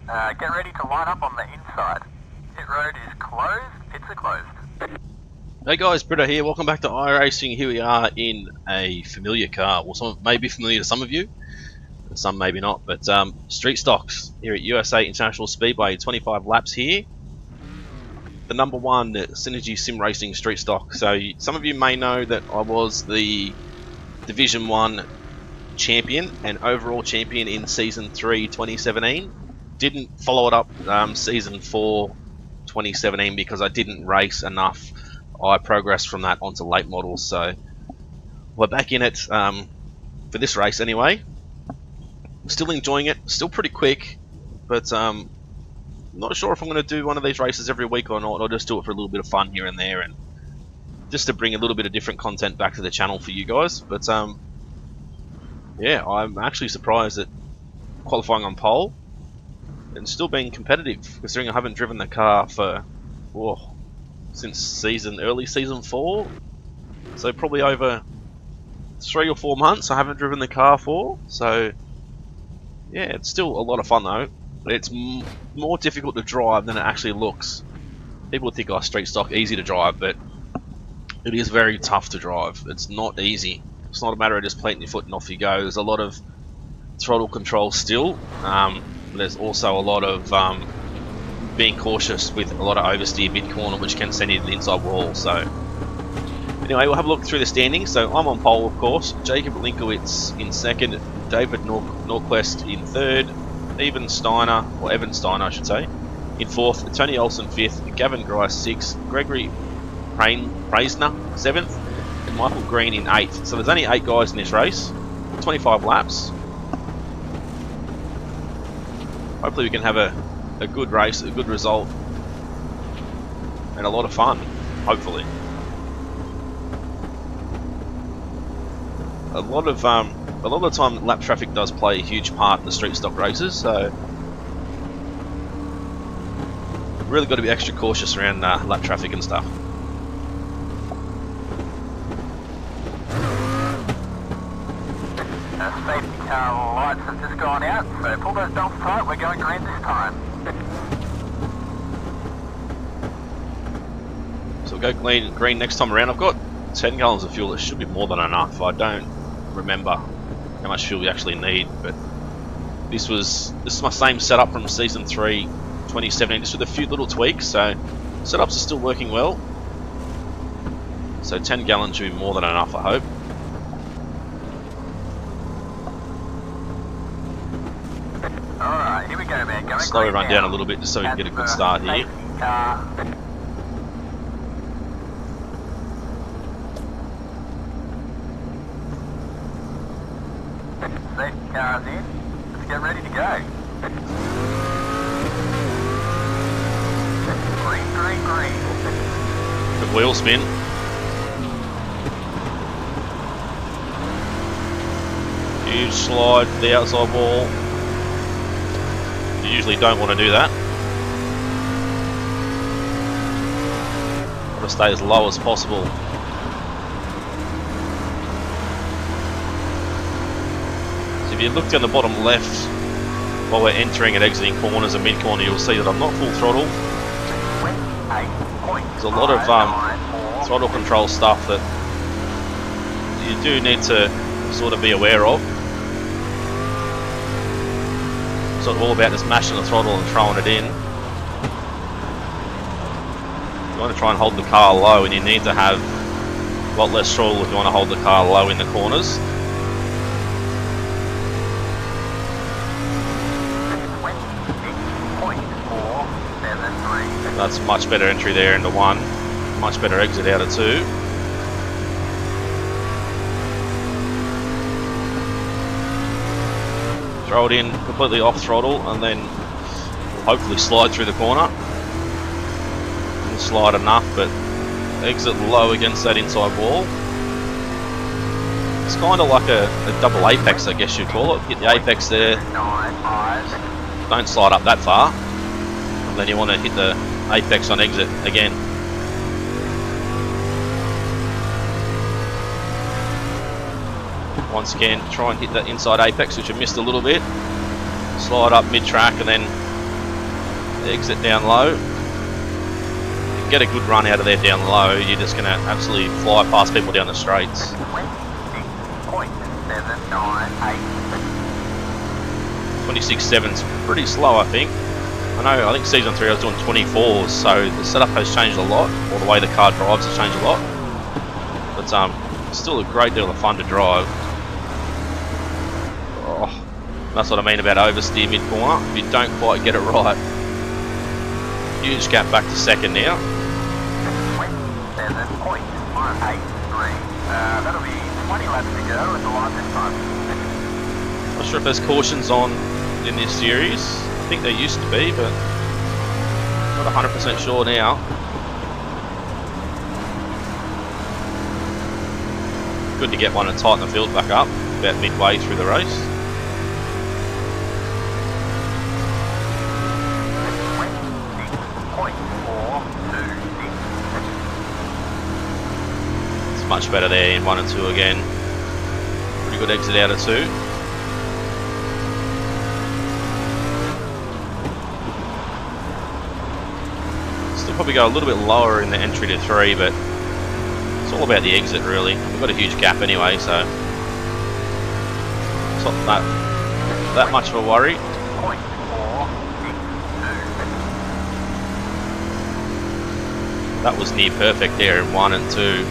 Get ready to line up on the inside. Pit road is closed, pits are closed. Hey guys, Britta here. Welcome back to iRacing. Here we are in a familiar car. Well, some may be familiar to some of you, and some maybe not. But street stocks here at USA International Speedway. 25 laps here. The number one Synergy Sim Racing street stock. So some of you may know that I was the Division 1 champion and overall champion in Season 3 2017. Didn't follow it up Season 4 2017 because I didn't race enough. I progressed from that onto late models, so we're back in it for this race anyway. I'm still enjoying it, still pretty quick, but not sure if I'm going to do one of these races every week or not. I'll just do it for a little bit of fun here and there, and just to bring a little bit of different content back to the channel for you guys. But yeah, I'm actually surprised at qualifying on pole and still being competitive, considering I haven't driven the car for since early season 4, so probably over 3 or 4 months I haven't driven the car for. So yeah, it's still a lot of fun though. It's more difficult to drive than it actually looks. People think, oh, street stock easy to drive, but it is very tough to drive. It's not easy. It's not a matter of just planting your foot and off you go. There's a lot of throttle control still. There's also a lot of being cautious with a lot of oversteer mid-corner, which can send you to the inside wall. So anyway, we'll have a look through the standings. So I'm on pole, of course. Jacob Linkowitz in second. David Norquist in third. Evan Steiner I should say, in fourth. Tony Olsen fifth. Gavin Grice sixth. Gregory Praisner seventh. And Michael Green in eighth. So there's only 8 guys in this race. 25 laps. Hopefully we can have a good race, a good result, and a lot of fun, hopefully. A lot of the time lap traffic does play a huge part in the street stock races, so really got to be extra cautious around lap traffic and stuff. Safety car lights have just gone out, so pull those belts tight, we're going green this time. So we'll go green next time around. I've got 10 gallons of fuel. It should be more than enough. I don't remember how much fuel we actually need, but this is my same setup from Season 3 2017, just with a few little tweaks. So setups are still working well. So 10 gallons should be more than enough, I hope. Alright, here we go, man. Going Slow green run now. down a little bit just so we can get a good start here. Safety car's in. Let's get ready to go. Green. Good wheel spin. Huge slide to the outside wall. You usually don't want to do that. Want to stay as low as possible. So if you look down the bottom left while we're entering and exiting corners and mid-corner, you'll see that I'm not full throttle. There's a lot of throttle control stuff that you do need to sort of be aware of. It's not all about just mashing the throttle and throwing it in. You want to try and hold the car low, and you need to have a lot less throttle if you want to hold the car low in the corners. That's much better entry there into 1. Much better exit out of 2. Throw it in completely off throttle, and then hopefully slide through the corner. Didn't slide enough, but exit low against that inside wall. It's kind of like a double apex, I guess you'd call it. Hit the apex there. Don't slide up that far. And then you want to hit the apex on exit again. Once again, try and hit that inside apex, which I missed a little bit. Slide up mid-track and then exit down low. Get a good run out of there down low, you're just going to absolutely fly past people down the straights. 26.7's pretty slow, I think. I think season 3 I was doing 24s, so the setup has changed a lot, or the way the car drives has changed a lot. But still a great deal of fun to drive. Oh, that's what I mean about oversteer mid-corner, if you don't quite get it right. Huge gap back to second now. 27.183. That'll be 20 laps to go at the line this time. Not sure if there's cautions on in this series. I think there used to be, but not 100% sure now. Good to get one and tighten the field back up about midway through the race. It's much better there in 1 and 2 again. Pretty good exit out of 2. Probably go a little bit lower in the entry to 3, but it's all about the exit really. We've got a huge gap anyway, so it's not that much of a worry. That was near perfect there in 1 and 2.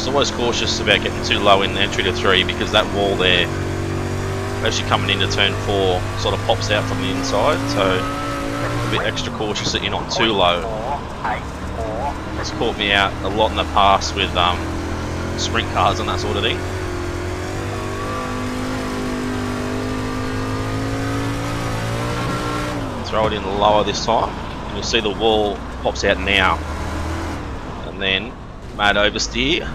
Always cautious about getting too low in the entry to 3 because that wall there, as you're coming into turn 4, sort of pops out from the inside, so a bit extra cautious that you're not too low. It's caught me out a lot in the past with sprint cars and that sort of thing. Throw it in lower this time, and you'll see the wall pops out now, and then mad oversteer.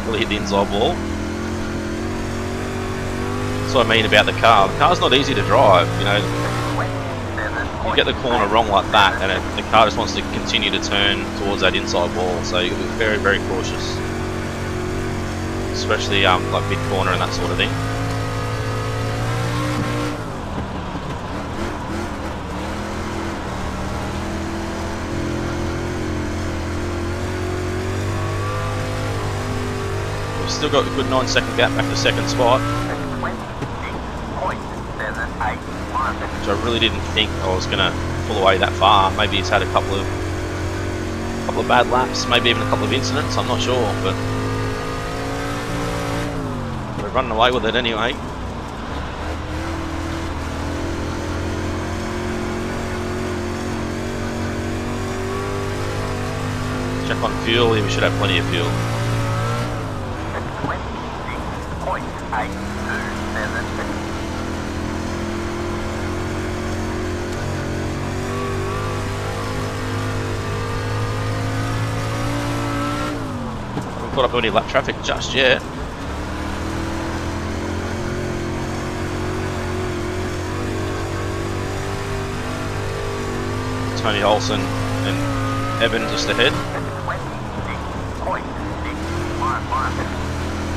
Really hit the inside wall. That's what I mean about the car. The car's not easy to drive, you know. You get the corner wrong like that and the car just wants to continue to turn towards that inside wall, so you've got to be very, very cautious. Especially like mid-corner and that sort of thing. Still got a good 9-second gap back to second spot, which I really didn't think I was going to pull away that far. Maybe he's had a couple of bad laps, maybe even a couple of incidents, I'm not sure, but we're running away with it anyway. Check on fuel, we should have plenty of fuel. 827. Haven't caught up any lap traffic just yet. Tony Olsen and Evan just ahead.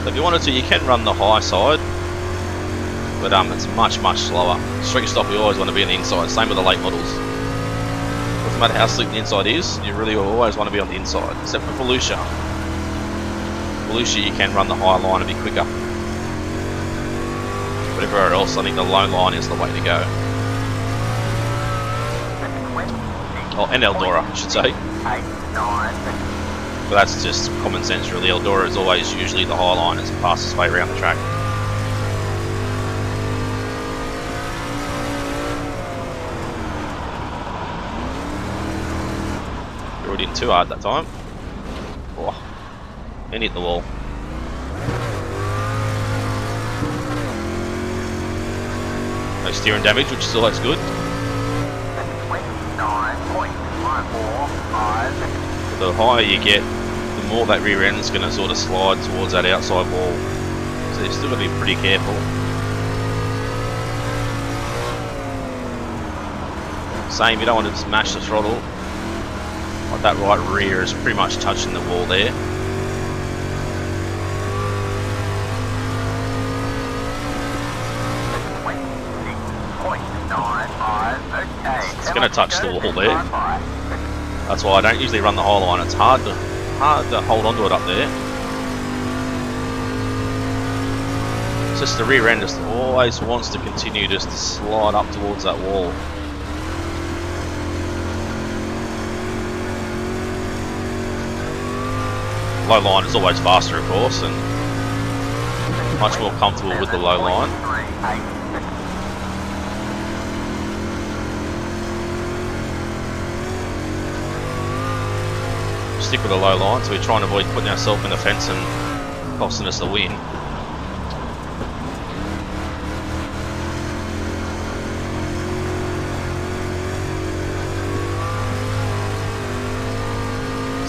So if you wanted to, you can run the high side, but it's much, much slower. Street stock, you always want to be on the inside. Same with the late models. Doesn't matter how slick the inside is, you really always want to be on the inside, except for Volusia. Volusia, you can run the high line and be quicker. But everywhere else, I think the low line is the way to go. Oh, and Eldora, I should say. But that's just common sense really. Eldora is always usually the high line, it's the fastest way around the track. Rode in too hard that time. Oh, and hit the wall. No steering damage, which is always good. 29.145. The higher you get, the more that rear end is going to sort of slide towards that outside wall. So you've still got to be pretty careful. Same, you don't want to smash the throttle. Like that right rear is pretty much touching the wall there. going to touch the wall there. That's why I don't usually run the whole line. It's hard to hold on to it up there. It's just the rear end just always wants to continue just to slide up towards that wall. Low line is always faster, of course, and much more comfortable with the low line. Stick with the low line, so we're trying to avoid putting ourselves in the fence and costing us the win.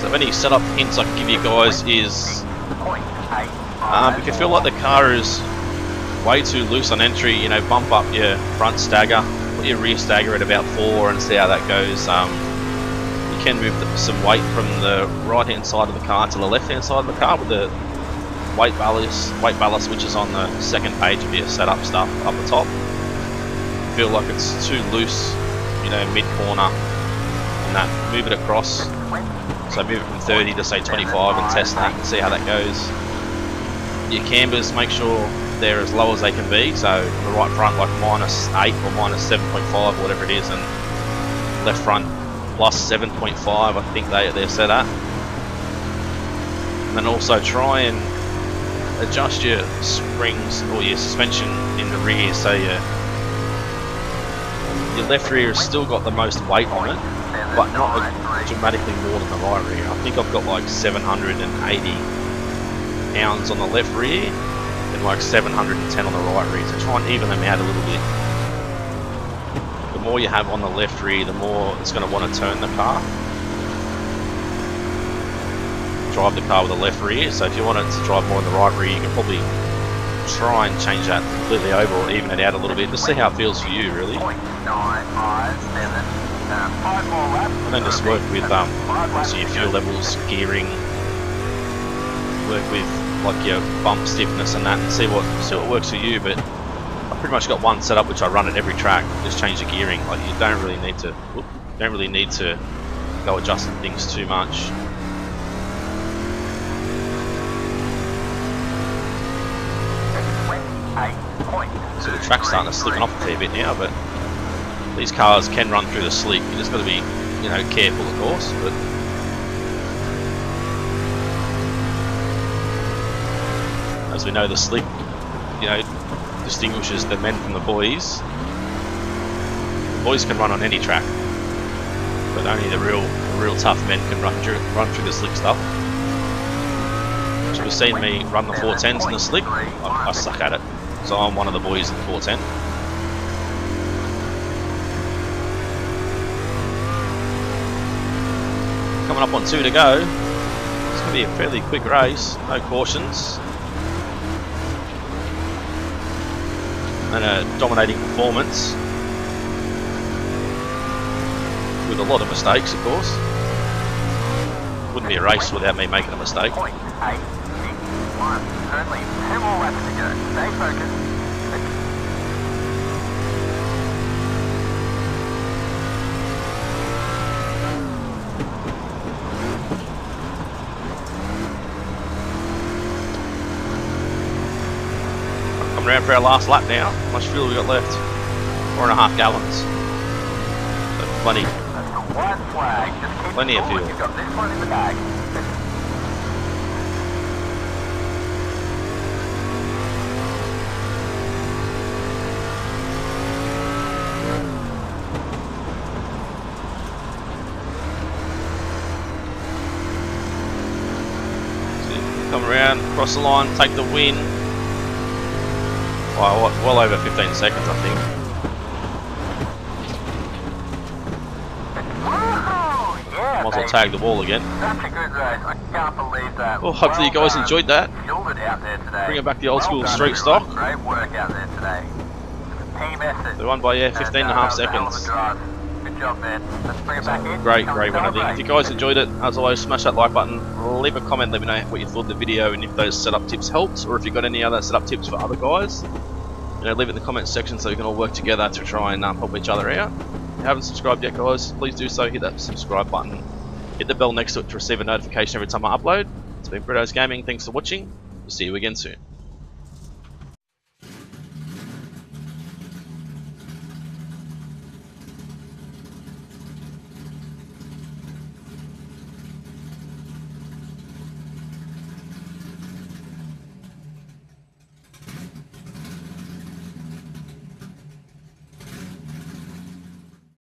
So any setup hints I can give you guys is if you feel like the car is way too loose on entry, you know, bump up your front stagger, put your rear stagger at about 4 and see how that goes. You can move some weight from the right hand side of the car to the left hand side of the car with the weight ballast which is on the second page of your setup stuff up the top. Feel like it's too loose, you know, mid corner, and that, move it across. So move it from 30 to say 25 and test that and see how that goes. Your cambers, make sure they're as low as they can be, so on the right front like -8 or -7.5 or whatever it is, and left front +7.5 I think they're set at. And then also try and adjust your springs or your suspension in the rear, so your left rear has still got the most weight on it, but not dramatically more than the right rear. I think I've got like 780 pounds on the left rear and like 710 on the right rear, so try and even them out a little bit. The more you have on the left rear, the more it's going to want to turn the car. Drive the car with the left rear, so if you want it to drive more in the right rear, you can probably try and change that completely over or even it out a little bit to see how it feels for you, really. And then just work with so your fuel levels, gearing, work with like your bump stiffness and that, and see what works for you. But I've pretty much got one setup which I run at every track. Just change the gearing. Like you don't really need to go adjusting things too much. So the track's starting to slipping off a fair bit now, but these cars can run through the slick. You just got to be, you know, careful, of course. But as we know, the slick, you know, distinguishes the men from the boys. The boys can run on any track, but only the real tough men can run through the slick stuff. So you've seen me run the 410s in the slick. I suck at it, so I'm one of the boys in the 410. Coming up on 2 to go. It's going to be a fairly quick race, no cautions, and a dominating performance with a lot of mistakes, of course. Wouldn't be a race without me making a mistake. Only 2 more laps to go. Stay focused. Around for our last lap now. How much fuel we got left? 4.5 gallons. So plenty of fuel. You've got this one in the bag. So come around, cross the line, take the win. Well over 15 seconds, I think. Might as well tag the wall again. Such a good race. I can't believe that. Well, hopefully you guys enjoyed that. Killed it out there today. Bringing back the old school street stock. Great work out there today. Team effort. They won by 15.5 seconds. Good job, man. Let's bring it back in. Great win, I think. If you guys enjoyed it, as always, smash that like button, leave a comment, let me know what you thought of the video and if those setup tips helped, or if you've got any other setup tips for other guys. You know, leave it in the comments section so we can all work together to try and help each other out. you haven't subscribed yet, guys, please do so. Hit that subscribe button. Hit the bell next to it to receive a notification every time I upload. It's been Brito's Gaming. Thanks for watching. We'll see you again soon.